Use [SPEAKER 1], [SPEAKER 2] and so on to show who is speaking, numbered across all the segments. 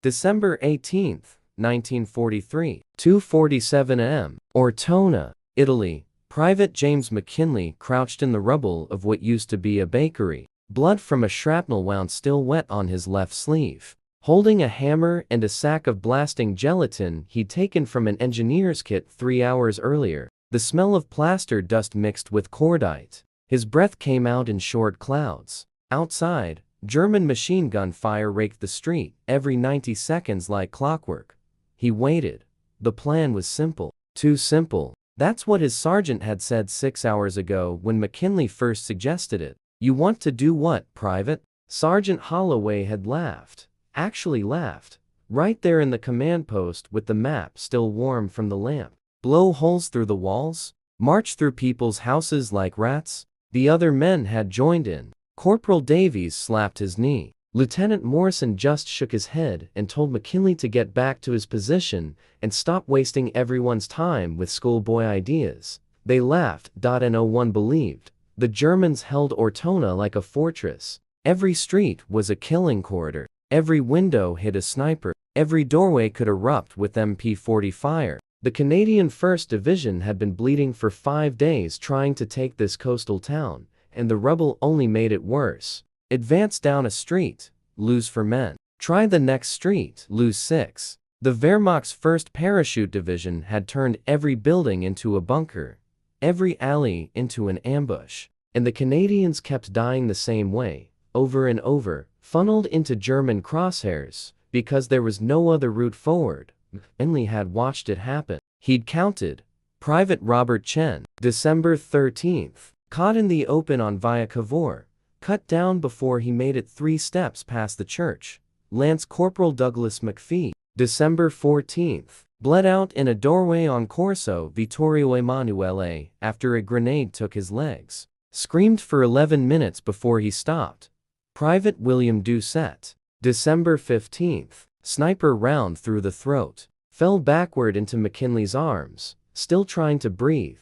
[SPEAKER 1] December 18, 1943, 2:47 am. Ortona, Italy. Private James McKinley crouched in the rubble of what used to be a bakery, blood from a shrapnel wound still wet on his left sleeve. Holding a hammer and a sack of blasting gelatin he'd taken from an engineer's kit 3 hours earlier, the smell of plaster dust mixed with cordite. His breath came out in short clouds. Outside, German machine gun fire raked the street every 90 seconds like clockwork. He waited. The plan was simple. Too simple. That's what his sergeant had said 6 hours ago when McKinley first suggested it. "You want to do what, Private?" Sergeant Holloway had laughed. Actually laughed. Right there in the command post with the map still warm from the lamp. "Blow holes through the walls? March through people's houses like rats?" The other men had joined in. Corporal Davies slapped his knee. Lieutenant Morrison just shook his head and told McKinley to get back to his position and stop wasting everyone's time with schoolboy ideas. They laughed, and no one believed. The Germans held Ortona like a fortress. Every street was a killing corridor. Every window hid a sniper. Every doorway could erupt with MP40 fire. The Canadian 1st Division had been bleeding for 5 days trying to take this coastal town, and the rubble only made it worse. Advance down a street, lose 4 men. Try the next street, lose 6. The Wehrmacht's 1st Parachute Division had turned every building into a bunker, every alley into an ambush. And the Canadians kept dying the same way, over and over, funneled into German crosshairs, because there was no other route forward. McKinley had watched it happen. He'd counted. Private Robert Chen, December 13th, caught in the open on Via Cavour, cut down before he made it 3 steps past the church. Lance Corporal Douglas McPhee, December 14th, bled out in a doorway on Corso Vittorio Emanuele after a grenade took his legs. Screamed for 11 minutes before he stopped. Private William Doucette, December 15th, sniper round through the throat. Fell backward into McKinley's arms, still trying to breathe.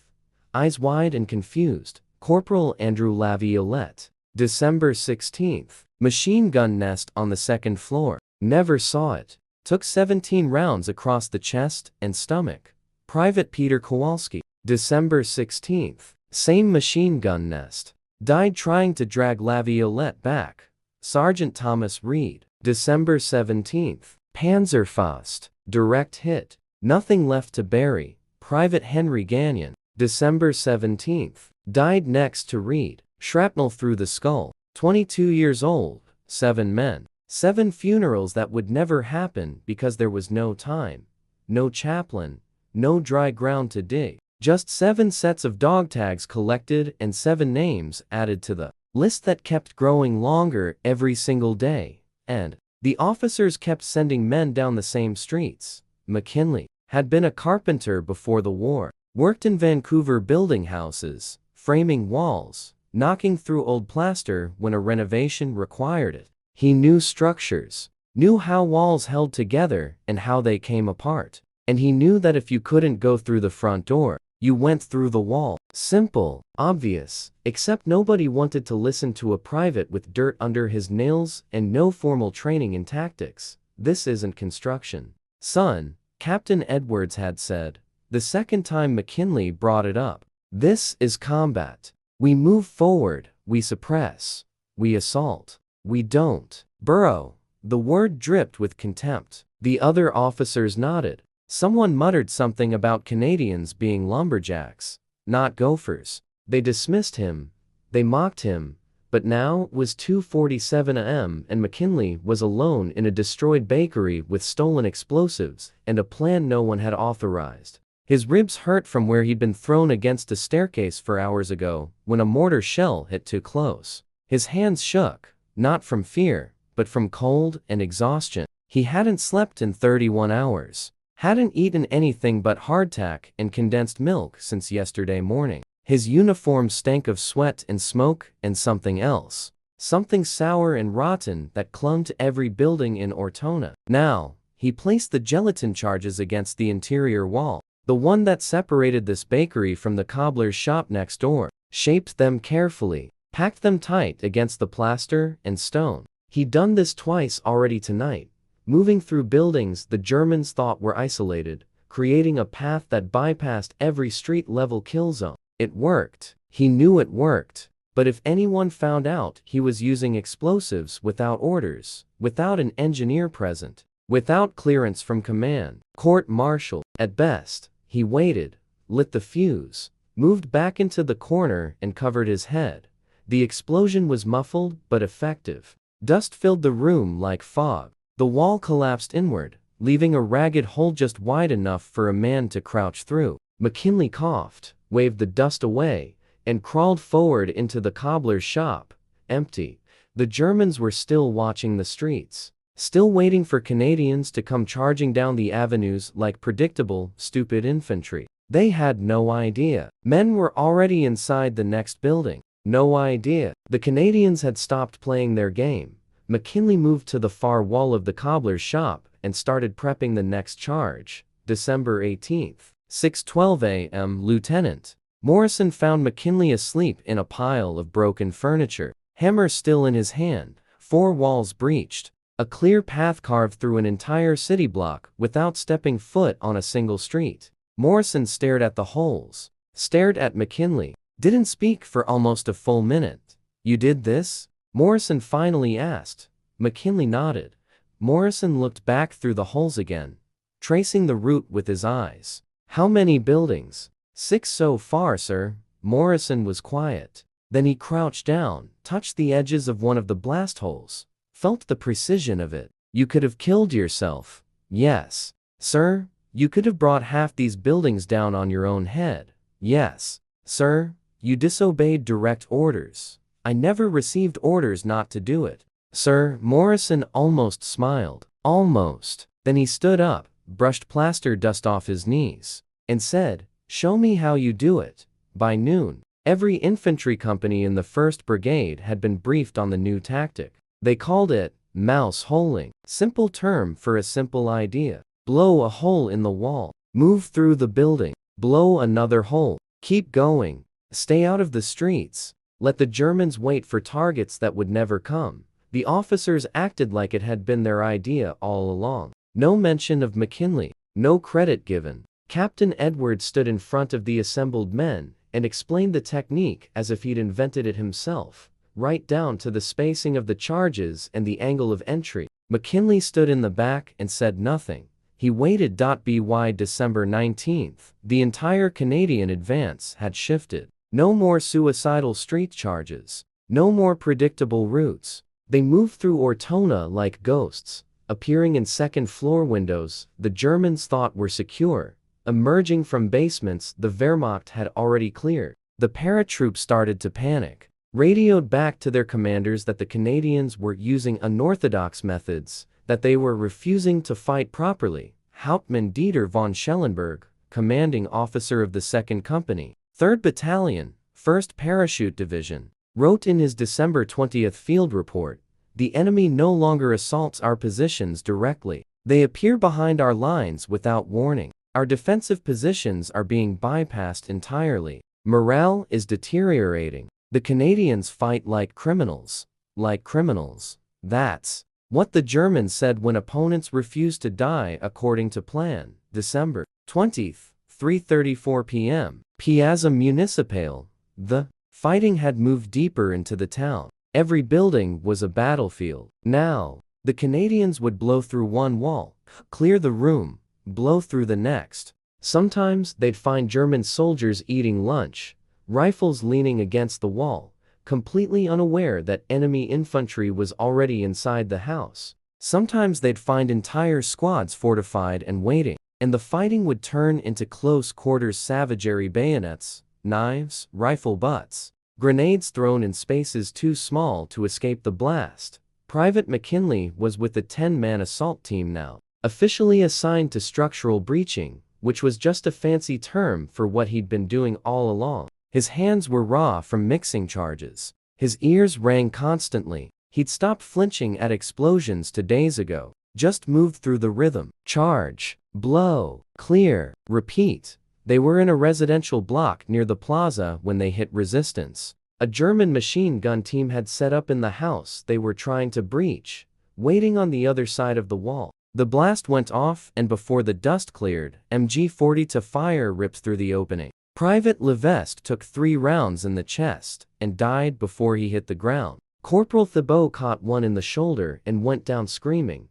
[SPEAKER 1] Eyes wide and confused. Corporal Andrew Laviolette, December 16th, machine gun nest on the 2nd floor. Never saw it. Took 17 rounds across the chest and stomach. Private Peter Kowalski, December 16th, same machine gun nest. Died trying to drag Laviolette back. Sergeant Thomas Reed, December 17th, Panzerfaust, direct hit. Nothing left to bury. Private Henry Gagnon, December 17th, died next to Reed. Shrapnel through the skull. 22 years old, 7 men. 7 funerals that would never happen because there was no time, no chaplain, no dry ground to dig. Just 7 sets of dog tags collected and 7 names added to the list that kept growing longer every single day. And the officers kept sending men down the same streets. McKinley had been a carpenter before the war, worked in Vancouver building houses, framing walls, knocking through old plaster when a renovation required it. He knew structures, knew how walls held together and how they came apart. And he knew that if you couldn't go through the front door, you went through the wall. Simple, obvious, except nobody wanted to listen to a private with dirt under his nails and no formal training in tactics. "This isn't construction, son," Captain Edwards had said, the second time McKinley brought it up. "This is combat. We move forward, we suppress, we assault. We don't burrow." The word dripped with contempt. The other officers nodded. Someone muttered something about Canadians being lumberjacks, not gophers. They dismissed him. They mocked him. But now it was 2:47 am and McKinley was alone in a destroyed bakery with stolen explosives and a plan no one had authorized. His ribs hurt from where he'd been thrown against a staircase 4 hours ago when a mortar shell hit too close. His hands shook, not from fear, but from cold and exhaustion. He hadn't slept in 31 hours. Hadn't eaten anything but hardtack and condensed milk since yesterday morning. His uniform stank of sweat and smoke and something else. Something sour and rotten that clung to every building in Ortona. Now, he placed the gelatin charges against the interior wall, the one that separated this bakery from the cobbler's shop next door, shaped them carefully, packed them tight against the plaster and stone. He'd done this twice already tonight, Moving through buildings the Germans thought were isolated, creating a path that bypassed every street-level kill zone. It worked. He knew it worked. But if anyone found out he was using explosives without orders, without an engineer present, without clearance from command, court-martial, at best, he waited, lit the fuse, moved back into the corner and covered his head. The explosion was muffled but effective. Dust filled the room like fog. The wall collapsed inward, leaving a ragged hole just wide enough for a man to crouch through. McKinley coughed, waved the dust away, and crawled forward into the cobbler's shop. Empty. The Germans were still watching the streets, still waiting for Canadians to come charging down the avenues like predictable, stupid infantry. They had no idea. Men were already inside the next building. No idea. The Canadians had stopped playing their game. McKinley moved to the far wall of the cobbler's shop and started prepping the next charge. December 18th, 6:12 a.m. Lieutenant Morrison found McKinley asleep in a pile of broken furniture, hammer still in his hand, 4 walls breached, a clear path carved through an entire city block without stepping foot on a single street. Morrison stared at the holes, stared at McKinley, didn't speak for almost a full minute. "You did this?" Morrison finally asked. McKinley nodded. Morrison looked back through the holes again, tracing the route with his eyes. "How many buildings?" "6 so far, sir." Morrison was quiet. Then he crouched down, touched the edges of one of the blast holes, felt the precision of it. "You could have killed yourself." "Yes, sir." "You could have brought half these buildings down on your own head." "Yes, sir." "You disobeyed direct orders." "I never received orders not to do it." "Sir." Morrison almost smiled. Almost. Then he stood up, brushed plaster dust off his knees, and said, "Show me how you do it." By noon, every infantry company in the 1st Brigade had been briefed on the new tactic. They called it mouse holing. Simple term for a simple idea. Blow a hole in the wall. Move through the building. Blow another hole. Keep going. Stay out of the streets. Let the Germans wait for targets that would never come. The officers acted like it had been their idea all along. No mention of McKinley. No credit given. Captain Edwards stood in front of the assembled men and explained the technique as if he'd invented it himself, right down to the spacing of the charges and the angle of entry. McKinley stood in the back and said nothing. He waited. By December 19th, the entire Canadian advance had shifted. No more suicidal street charges. No more predictable routes. They moved through Ortona like ghosts, appearing in second-floor windows the Germans thought were secure, emerging from basements the Wehrmacht had already cleared. The paratroops started to panic, radioed back to their commanders that the Canadians were using unorthodox methods, that they were refusing to fight properly. Hauptmann Dieter von Schellenberg, commanding officer of the 2nd Company, 3rd Battalion, 1st Parachute Division, wrote in his December 20th field report, "The enemy no longer assaults our positions directly. They appear behind our lines without warning. Our defensive positions are being bypassed entirely. Morale is deteriorating. The Canadians fight like criminals. Like criminals." That's what the Germans said when opponents refused to die according to plan. December 20th, 3:34 p.m. Piazza Municipale. The fighting had moved deeper into the town. Every building was a battlefield. Now, the Canadians would blow through one wall, clear the room, blow through the next. Sometimes they'd find German soldiers eating lunch, rifles leaning against the wall, completely unaware that enemy infantry was already inside the house. Sometimes they'd find entire squads fortified and waiting, and the fighting would turn into close-quarters savagery: bayonets, knives, rifle butts, grenades thrown in spaces too small to escape the blast. Private McKinley was with the 10-man assault team now, officially assigned to structural breaching, which was just a fancy term for what he'd been doing all along. His hands were raw from mixing charges. His ears rang constantly. He'd stopped flinching at explosions 2 days ago, just moved through the rhythm. Charge, blow, clear, repeat. They were in a residential block near the plaza when they hit resistance. A German machine gun team had set up in the house they were trying to breach, waiting on the other side of the wall. The blast went off, and before the dust cleared, MG-40 fire ripped through the opening. Private Levesque took 3 rounds in the chest and died before he hit the ground. Corporal Thibault caught one in the shoulder and went down screaming.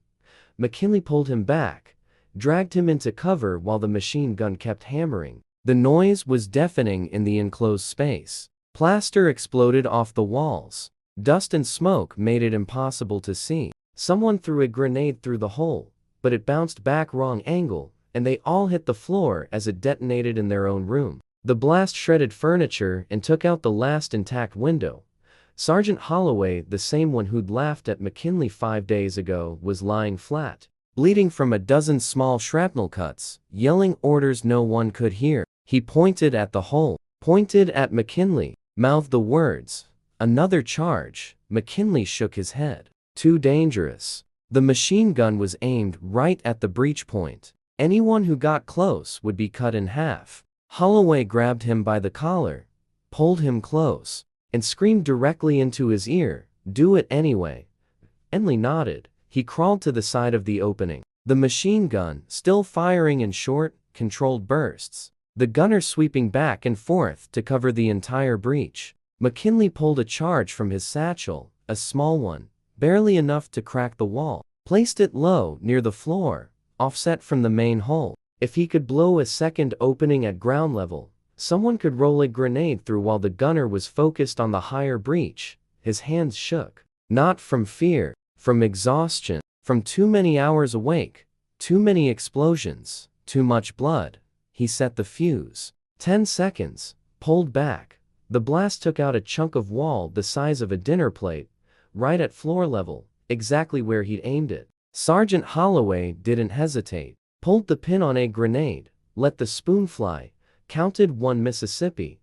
[SPEAKER 1] McKinley pulled him back, dragged him into cover while the machine gun kept hammering. The noise was deafening in the enclosed space. Plaster exploded off the walls. Dust and smoke made it impossible to see. Someone threw a grenade through the hole, but it bounced back wrong angle, and they all hit the floor as it detonated in their own room. The blast shredded furniture and took out the last intact window. Sergeant Holloway, the same one who'd laughed at McKinley 5 days ago, was lying flat, bleeding from a dozen small shrapnel cuts, yelling orders no one could hear. He pointed at the hole, pointed at McKinley, mouthed the words, "Another charge." McKinley shook his head. Too dangerous. The machine gun was aimed right at the breach point. Anyone who got close would be cut in half. Holloway grabbed him by the collar, pulled him close, and screamed directly into his ear, "Do it anyway." Enley nodded. He crawled to the side of the opening. The machine gun, still firing in short, controlled bursts. The gunner sweeping back and forth to cover the entire breach. McKinley pulled a charge from his satchel, a small one, barely enough to crack the wall, placed it low near the floor, offset from the main hole. If he could blow a second opening at ground level, someone could roll a grenade through while the gunner was focused on the higher breach. His hands shook. Not from fear, from exhaustion, from too many hours awake, too many explosions, too much blood. He set the fuse. 10 seconds, pulled back. The blast took out a chunk of wall the size of a dinner plate, right at floor level, exactly where he'd aimed it. Sergeant Holloway didn't hesitate. Pulled the pin on a grenade, let the spoon fly, counted 1 Mississippi,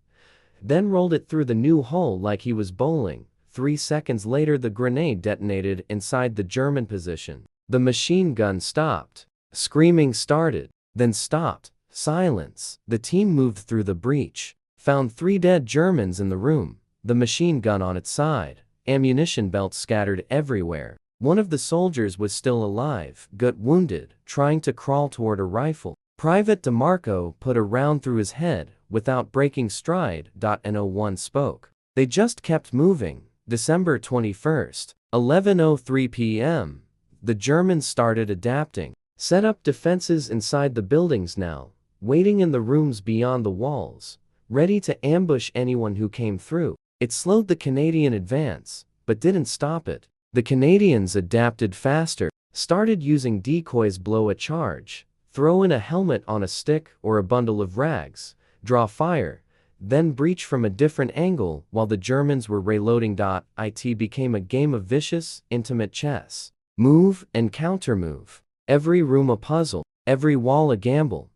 [SPEAKER 1] then rolled it through the new hole like he was bowling. 3 seconds later the grenade detonated inside the German position. The machine gun stopped. Screaming started, then stopped. Silence. The team moved through the breach, found 3 dead Germans in the room, the machine gun on its side, ammunition belts scattered everywhere. One of the soldiers was still alive, gut wounded, trying to crawl toward a rifle. Private DeMarco put a round through his head without breaking stride. No1 spoke. They just kept moving. December 21st, 11:03 p.m. The Germans started adapting. Set up defenses inside the buildings now, waiting in the rooms beyond the walls, ready to ambush anyone who came through. It slowed the Canadian advance, but didn't stop it. The Canadians adapted faster, started using decoys, blow a charge, throw in a helmet on a stick or a bundle of rags, draw fire, then breach from a different angle while the Germans were reloading. It became a game of vicious, intimate chess. Move and countermove. Every room a puzzle, every wall a gamble.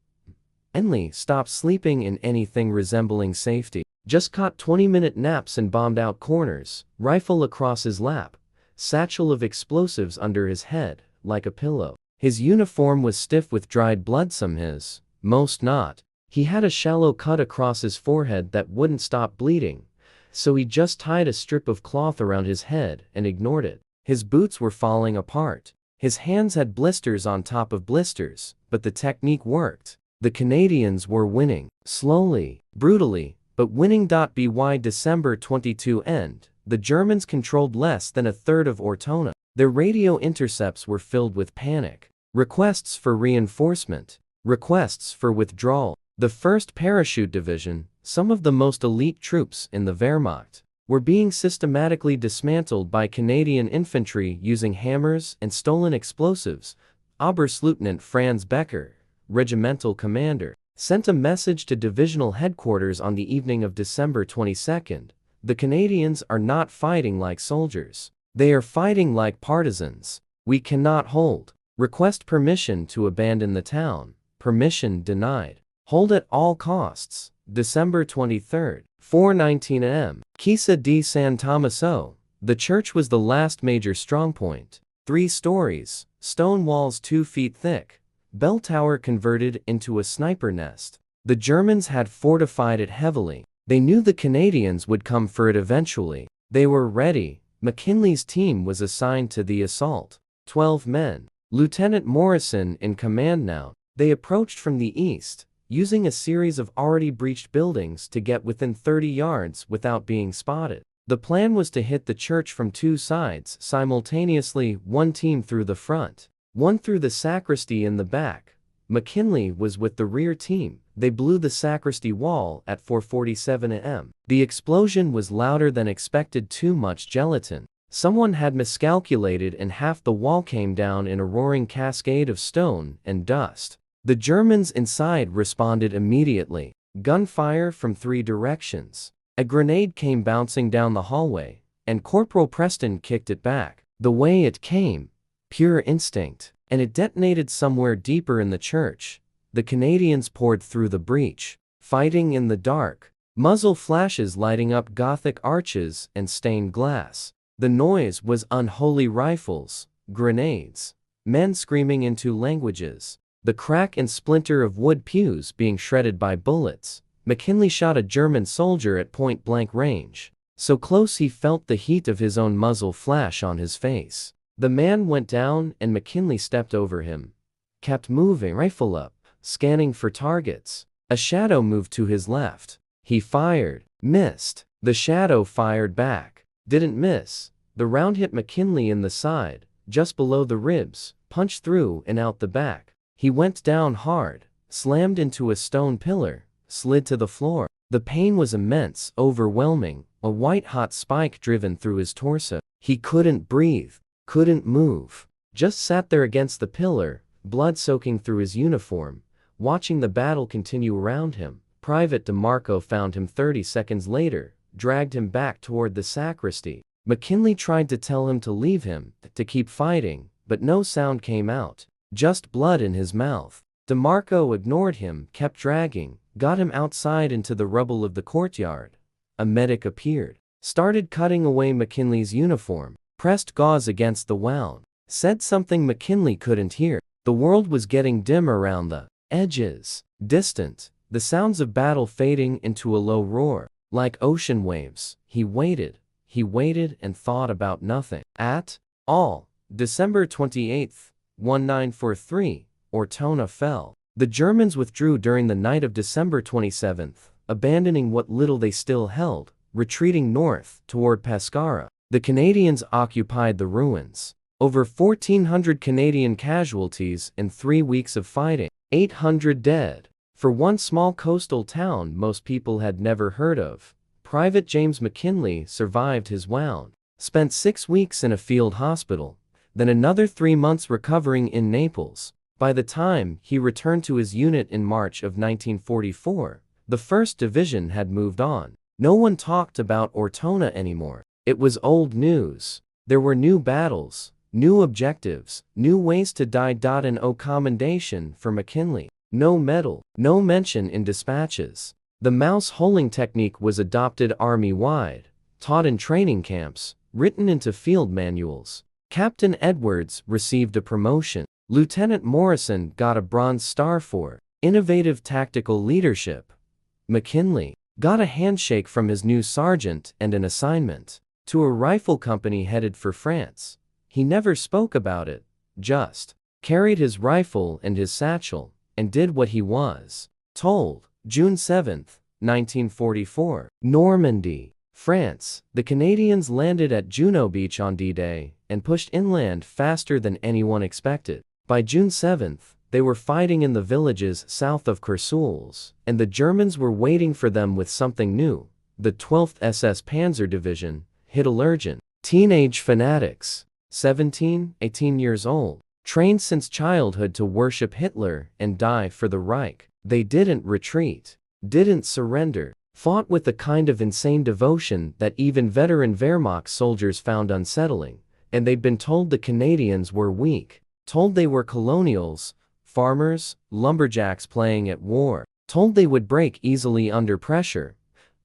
[SPEAKER 1] Enley stopped sleeping in anything resembling safety. Just caught 20-minute naps and bombed out corners, rifle across his lap, satchel of explosives under his head, like a pillow. His uniform was stiff with dried blood, some his, most not. He had a shallow cut across his forehead that wouldn't stop bleeding, so he just tied a strip of cloth around his head and ignored it. His boots were falling apart. His hands had blisters on top of blisters, but the technique worked. The Canadians were winning, slowly, brutally, but winning. By December 22 end, the Germans controlled less than a third of Ortona. Their radio intercepts were filled with panic. Requests for reinforcement. Requests for withdrawal. The 1st Parachute Division, some of the most elite troops in the Wehrmacht, were being systematically dismantled by Canadian infantry using hammers and stolen explosives. Oberstleutnant Franz Becker, regimental commander, sent a message to divisional headquarters on the evening of December 22. The Canadians are not fighting like soldiers. They are fighting like partisans. We cannot hold. Request permission to abandon the town. Permission denied. Hold at all costs. December 23, 4:19 am. Chiesa di San Tommaso. The church was the last major strongpoint. 3 stories, stone walls 2 feet thick. Bell tower converted into a sniper nest. The Germans had fortified it heavily. They knew the Canadians would come for it eventually. They were ready. McKinley's team was assigned to the assault. 12 men. Lieutenant Morrison in command now. They approached from the east, using a series of already breached buildings to get within 30 yards without being spotted. The plan was to hit the church from two sides simultaneously, one team through the front, one through the sacristy in the back. McKinley was with the rear team. They blew the sacristy wall at 4:47 a.m. The explosion was louder than expected. Too much gelatin. Someone had miscalculated and half the wall came down in a roaring cascade of stone and dust. The Germans inside responded immediately. Gunfire from 3 directions. A grenade came bouncing down the hallway, and Corporal Preston kicked it back. The way it came, pure instinct, and it detonated somewhere deeper in the church. The Canadians poured through the breach, fighting in the dark, muzzle flashes lighting up Gothic arches and stained glass. The noise was unholy rifles, grenades, men screaming into languages, the crack and splinter of wood pews being shredded by bullets. McKinley shot a German soldier at point-blank range, so close he felt the heat of his own muzzle flash on his face. The man went down and McKinley stepped over him, kept moving, rifle up, scanning for targets. A shadow moved to his left. He fired, missed. The shadow fired back, didn't miss. The round hit McKinley in the side, just below the ribs, punched through and out the back. He went down hard, slammed into a stone pillar, slid to the floor. The pain was immense, overwhelming, a white-hot spike driven through his torso. He couldn't breathe, couldn't move, just sat there against the pillar, blood soaking through his uniform, watching the battle continue around him. Private DeMarco found him 30 seconds later, dragged him back toward the sacristy. McKinley tried to tell him to leave him, to keep fighting, but no sound came out, just blood in his mouth. DeMarco ignored him, kept dragging, got him outside into the rubble of the courtyard. A medic appeared, started cutting away McKinley's uniform, pressed gauze against the wound, said something McKinley couldn't hear. The world was getting dim around the edges, distant, the sounds of battle fading into a low roar, like ocean waves. He waited and thought about nothing at all. December 28, 1943, Ortona fell. The Germans withdrew during the night of December 27, abandoning what little they still held, retreating north toward Pescara. The Canadians occupied the ruins. Over 1,400 Canadian casualties in 3 weeks of fighting, 800 dead. For one small coastal town most people had never heard of, Private James McKinley survived his wound, spent 6 weeks in a field hospital, then another 3 months recovering in Naples. By the time he returned to his unit in March of 1944, the 1st Division had moved on. No one talked about Ortona anymore. It was old news. There were new battles, new objectives, new ways to die. No commendation for McKinley. No medal, no mention in dispatches. The mouse-holing technique was adopted army-wide, taught in training camps, written into field manuals. Captain Edwards received a promotion. Lieutenant Morrison got a Bronze Star for innovative tactical leadership. McKinley got a handshake from his new sergeant and an assignment to a rifle company headed for France. He never spoke about it, just carried his rifle and his satchel, and did what he was told. June 7, 1944. Normandy, France. The Canadians landed at Juno Beach on D-Day and pushed inland faster than anyone expected. By June 7, they were fighting in the villages south of Courcelles, and the Germans were waiting for them with something new. The 12th SS Panzer Division, Hitlergen, teenage fanatics, 17, 18 years old, trained since childhood to worship Hitler and die for the Reich. They didn't retreat, didn't surrender, fought with a kind of insane devotion that even veteran Wehrmacht soldiers found unsettling, and they'd been told the Canadians were weak, told they were colonials, farmers, lumberjacks playing at war, told they would break easily under pressure.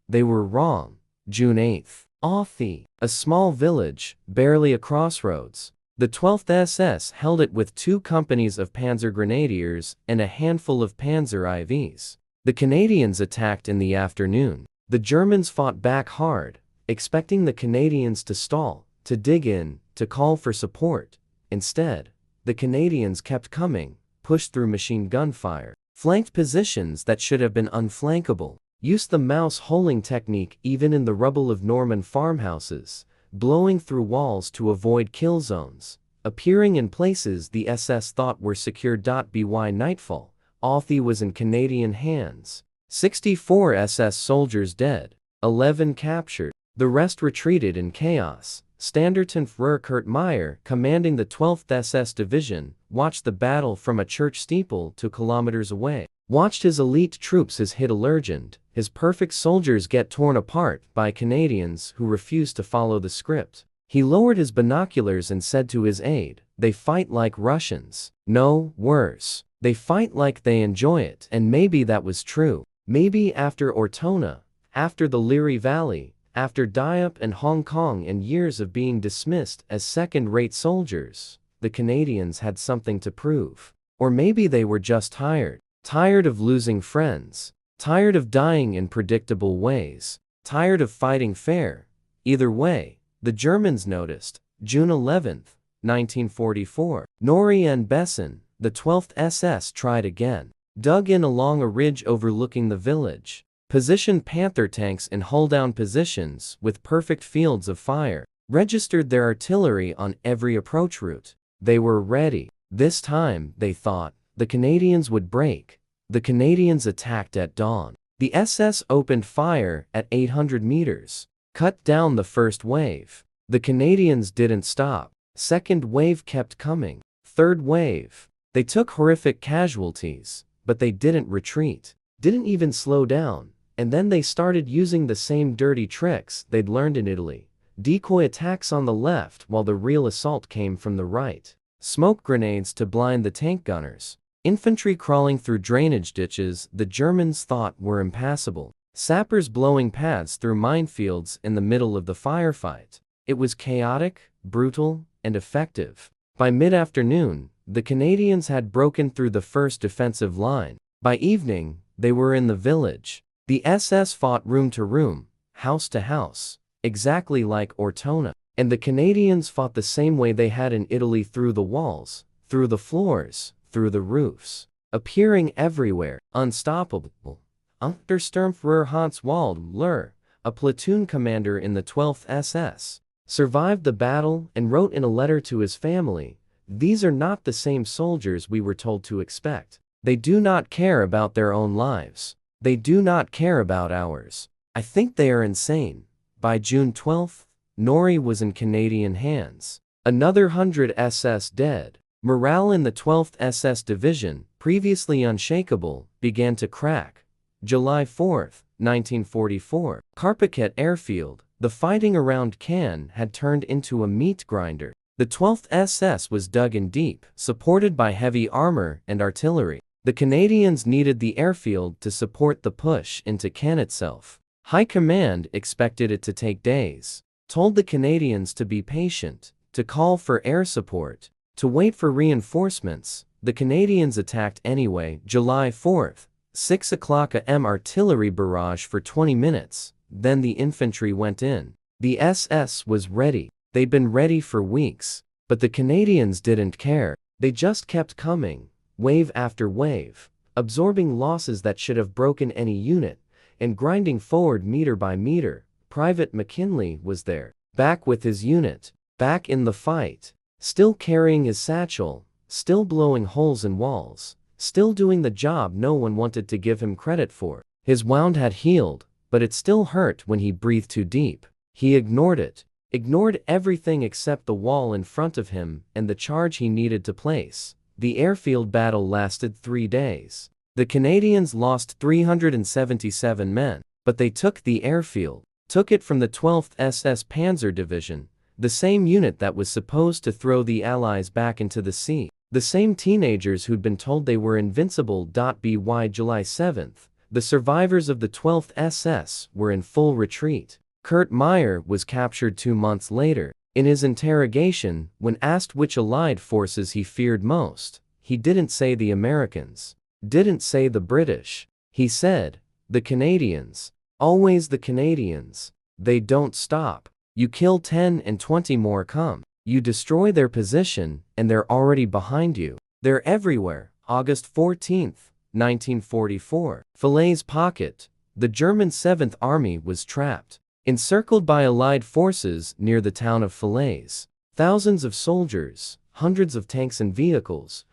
[SPEAKER 1] They were wrong. June 8. Authie, a small village, barely a crossroads. The 12th SS held it with 2 companies of Panzer Grenadiers and a handful of Panzer IVs. The Canadians attacked in the afternoon. The Germans fought back hard, expecting the Canadians to stall, to dig in, to call for support. Instead, the Canadians kept coming, pushed through machine gun fire, flanked positions that should have been unflankable, used the mouse-holing technique even in the rubble of Norman farmhouses, blowing through walls to avoid kill zones, appearing in places the SS thought were secure. By nightfall, Authie was in Canadian hands. 64 SS soldiers dead, 11 captured. The rest retreated in chaos. Standartenführer Kurt Meyer, commanding the 12th SS Division, watched the battle from a church steeple 2 kilometers away. Watched his elite troops, his Hitlerjugend, his perfect soldiers get torn apart by Canadians who refused to follow the script. He lowered his binoculars and said to his aide, "They fight like Russians. No, worse. They fight like they enjoy it." And maybe that was true. Maybe after Ortona, after the Liri Valley, after Dieppe and Hong Kong and years of being dismissed as second-rate soldiers, the Canadians had something to prove. Or maybe they were just tired. Tired of losing friends. Tired of dying in predictable ways. Tired of fighting fair. Either way, the Germans noticed. June 11, 1944. Norrie and Besson, the 12th SS, tried again. Dug in along a ridge overlooking the village. Positioned Panther tanks in hull-down positions with perfect fields of fire. Registered their artillery on every approach route. They were ready. This time, they thought, the Canadians would break. The Canadians attacked at dawn. The SS opened fire at 800 meters. Cut down the first wave. The Canadians didn't stop. Second wave kept coming. Third wave. They took horrific casualties, but they didn't retreat. Didn't even slow down. And then they started using the same dirty tricks they'd learned in Italy. Decoy attacks on the left while the real assault came from the right. Smoke grenades to blind the tank gunners. Infantry crawling through drainage ditches the Germans thought were impassable. Sappers blowing paths through minefields in the middle of the firefight. It was chaotic, brutal, and effective. By mid-afternoon, the Canadians had broken through the first defensive line. By evening, they were in the village. The SS fought room to room, house to house, exactly like Ortona. And the Canadians fought the same way they had in Italy, through the walls, through the floors, through the roofs. Appearing everywhere, unstoppable. Untersturmführer Hans Waldler, a platoon commander in the 12th SS, survived the battle and wrote in a letter to his family, "These are not the same soldiers we were told to expect. They do not care about their own lives. They do not care about ours. I think they are insane." By June 12, Norrie was in Canadian hands. Another 100 SS dead. Morale in the 12th SS Division, previously unshakable, began to crack. July 4, 1944. Carpiquet Airfield, the fighting around Cannes had turned into a meat grinder. The 12th SS was dug in deep, supported by heavy armor and artillery. The Canadians needed the airfield to support the push into Cannes itself. High Command expected it to take days. Told the Canadians to be patient, to call for air support, to wait for reinforcements. The Canadians attacked anyway. July 4, 6 o'clock a.m. artillery barrage for 20 minutes. Then the infantry went in. The SS was ready. They'd been ready for weeks. But the Canadians didn't care. They just kept coming, wave after wave, absorbing losses that should have broken any unit, and grinding forward meter by meter. Private McKinley was there, back with his unit, back in the fight, still carrying his satchel, still blowing holes in walls, still doing the job no one wanted to give him credit for. His wound had healed, but it still hurt when he breathed too deep. He ignored it, ignored everything except the wall in front of him and the charge he needed to place. The airfield battle lasted 3 days. The Canadians lost 377 men, but they took the airfield, took it from the 12th SS Panzer Division, the same unit that was supposed to throw the Allies back into the sea, the same teenagers who'd been told they were invincible. By July 7th, the survivors of the 12th SS were in full retreat. Kurt Meyer was captured 2 months later. In his interrogation, when asked which Allied forces he feared most, he didn't say the Americans, didn't say the British. He said, the Canadians. Always the Canadians. They don't stop. You kill 10 and 20 more come. You destroy their position, and they're already behind you. They're everywhere. August 14, 1944. Falaise Pocket. The German 7th Army was trapped, encircled by Allied forces near the town of Falaise. Thousands of soldiers, hundreds of tanks and vehicles,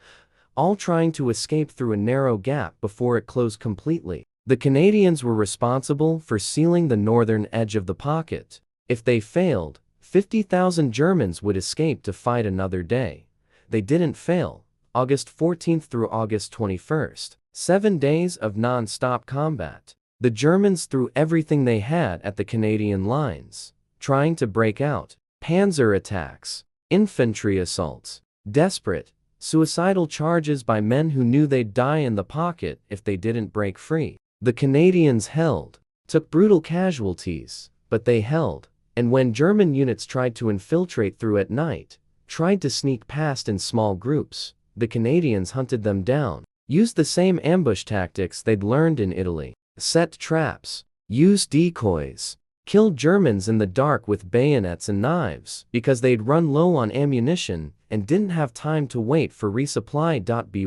[SPEAKER 1] all trying to escape through a narrow gap before it closed completely. The Canadians were responsible for sealing the northern edge of the pocket. If they failed, 50,000 Germans would escape to fight another day. They didn't fail. August 14th through August 21st. 7 days of non-stop combat. The Germans threw everything they had at the Canadian lines, trying to break out. Panzer attacks, infantry assaults, desperate, suicidal charges by men who knew they'd die in the pocket if they didn't break free. The Canadians held, took brutal casualties, but they held. And when German units tried to infiltrate through at night, tried to sneak past in small groups, the Canadians hunted them down, used the same ambush tactics they'd learned in Italy, set traps, used decoys, killed Germans in the dark with bayonets and knives because they'd run low on ammunition and didn't have time to wait for resupply.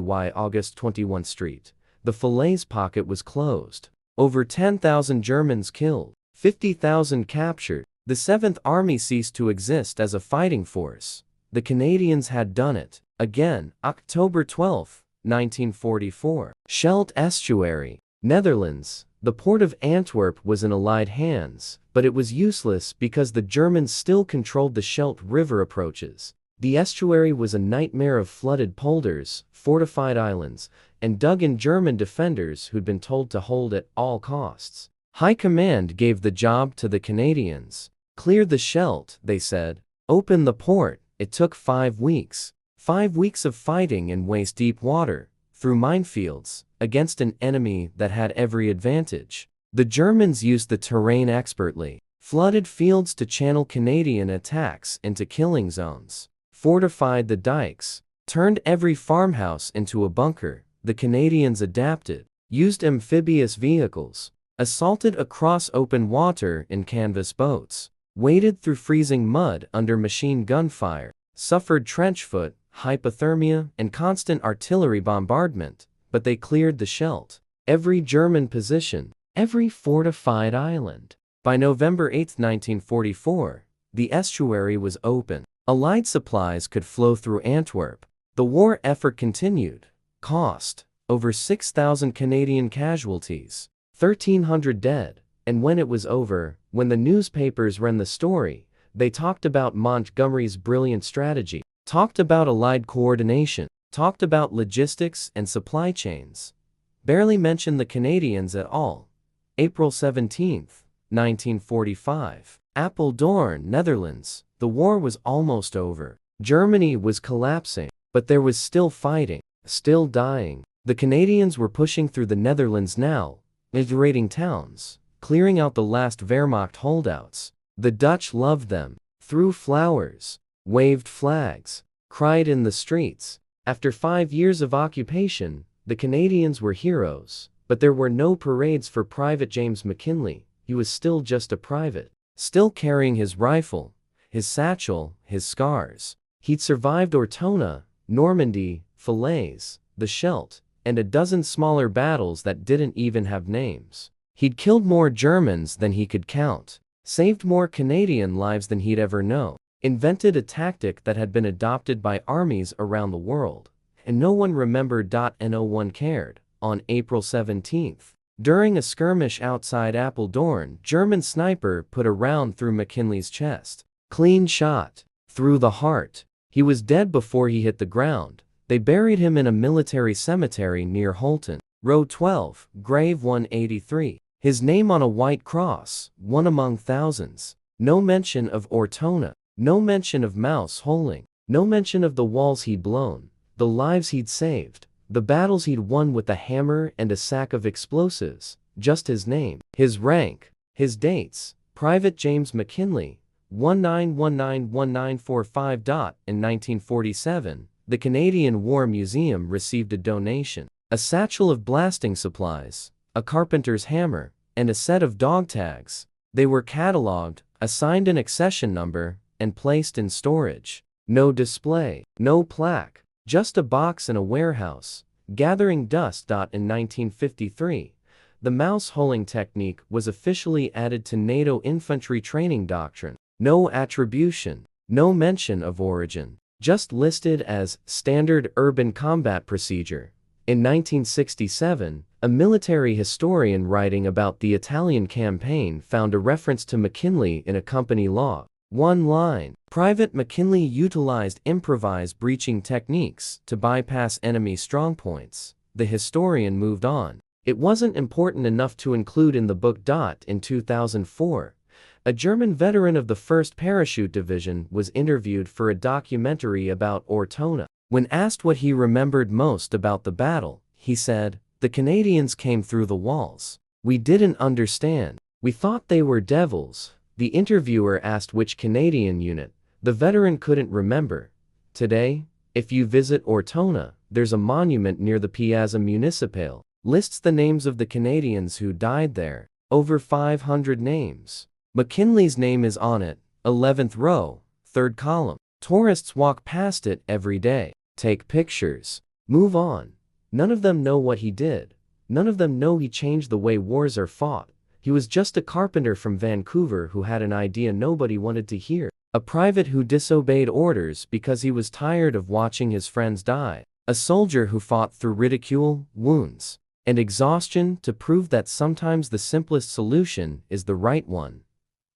[SPEAKER 1] By August 21 Street, the Falaise Pocket was closed. Over 10,000 Germans killed, 50,000 captured. The 7th Army ceased to exist as a fighting force. The Canadians had done it. Again, October 12, 1944. Scheldt Estuary, Netherlands. The port of Antwerp was in Allied hands, but it was useless because the Germans still controlled the Scheldt River approaches. The estuary was a nightmare of flooded polders, fortified islands, and dug-in German defenders who'd been told to hold at all costs. High Command gave the job to the Canadians. Clear the Scheldt, they said. Open the port. It took 5 weeks. 5 weeks of fighting in waist-deep water, through minefields, against an enemy that had every advantage. The Germans used the terrain expertly, flooded fields to channel Canadian attacks into killing zones, fortified the dikes, turned every farmhouse into a bunker. The Canadians adapted, used amphibious vehicles, assaulted across open water in canvas boats, waded through freezing mud under machine gun fire, suffered trenchfoot, hypothermia, and constant artillery bombardment, but they cleared the Scheldt. Every German position, every fortified island. By November 8, 1944, the estuary was open. Allied supplies could flow through Antwerp. The war effort continued. Cost: over 6,000 Canadian casualties, 1,300 dead. And when it was over, when the newspapers ran the story, they talked about Montgomery's brilliant strategy, talked about Allied coordination, talked about logistics and supply chains. Barely mentioned the Canadians at all. April 17, 1945. Apeldoorn, Netherlands. The war was almost over. Germany was collapsing, but there was still fighting, still dying. The Canadians were pushing through the Netherlands now, liberating towns, clearing out the last Wehrmacht holdouts. The Dutch loved them, threw flowers, waved flags, cried in the streets. After 5 years of occupation, the Canadians were heroes, but there were no parades for Private James McKinley. He was still just a private, still carrying his rifle, his satchel, his scars. He'd survived Ortona, Normandy, Falaise, the Scheldt, and a dozen smaller battles that didn't even have names. He'd killed more Germans than he could count, saved more Canadian lives than he'd ever know, invented a tactic that had been adopted by armies around the world, and no one remembered. No one cared. On April 17th, during a skirmish outside Apeldoorn, German sniper put a round through McKinley's chest. Clean shot, through the heart. He was dead before he hit the ground. They buried him in a military cemetery near Holton. Row 12, grave 183. His name on a white cross, one among thousands. No mention of Ortona, no mention of Mouse Holing, no mention of the walls he'd blown, the lives he'd saved, the battles he'd won with a hammer and a sack of explosives. Just his name, his rank, his dates. Private James McKinley, 1919-1945. In 1947, the Canadian War Museum received a donation, a satchel of blasting supplies, a carpenter's hammer, and a set of dog tags. They were catalogued, assigned an accession number, and placed in storage. No display, no plaque, just a box in a warehouse, gathering dust. In 1953, the mouse-holing technique was officially added to NATO infantry training doctrine. No attribution, no mention of origin, just listed as standard urban combat procedure. In 1967, a military historian writing about the Italian campaign found a reference to McKinley in a company log. One line, Private McKinley utilized improvised breaching techniques to bypass enemy strongpoints. The historian moved on. It wasn't important enough to include in the book. In 2004, a German veteran of the 1st Parachute Division was interviewed for a documentary about Ortona. When asked what he remembered most about the battle, he said, "The Canadians came through the walls. We didn't understand. We thought they were devils." The interviewer asked which Canadian unit. The veteran couldn't remember. Today, if you visit Ortona, there's a monument near the Piazza Municipale. Lists the names of the Canadians who died there. Over 500 names. McKinley's name is on it, 11th row, 3rd column. Tourists walk past it every day. Take pictures. Move on. None of them know what he did. None of them know he changed the way wars are fought. He was just a carpenter from Vancouver who had an idea nobody wanted to hear. A private who disobeyed orders because he was tired of watching his friends die. A soldier who fought through ridicule, wounds, and exhaustion to prove that sometimes the simplest solution is the right one.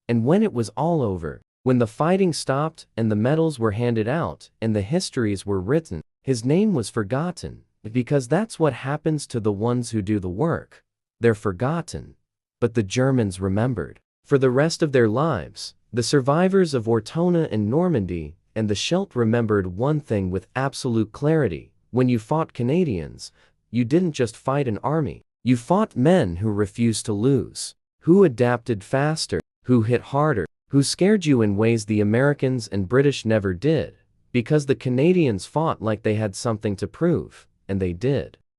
[SPEAKER 1] And when it was all over, when the fighting stopped and the medals were handed out and the histories were written, his name was forgotten. Because that's what happens to the ones who do the work. They're forgotten. But the Germans remembered. For the rest of their lives, the survivors of Ortona and Normandy and the Scheldt remembered one thing with absolute clarity. When you fought Canadians, you didn't just fight an army. You fought men who refused to lose, who adapted faster, who hit harder, who scared you in ways the Americans and British never did, because the Canadians fought like they had something to prove, and they did.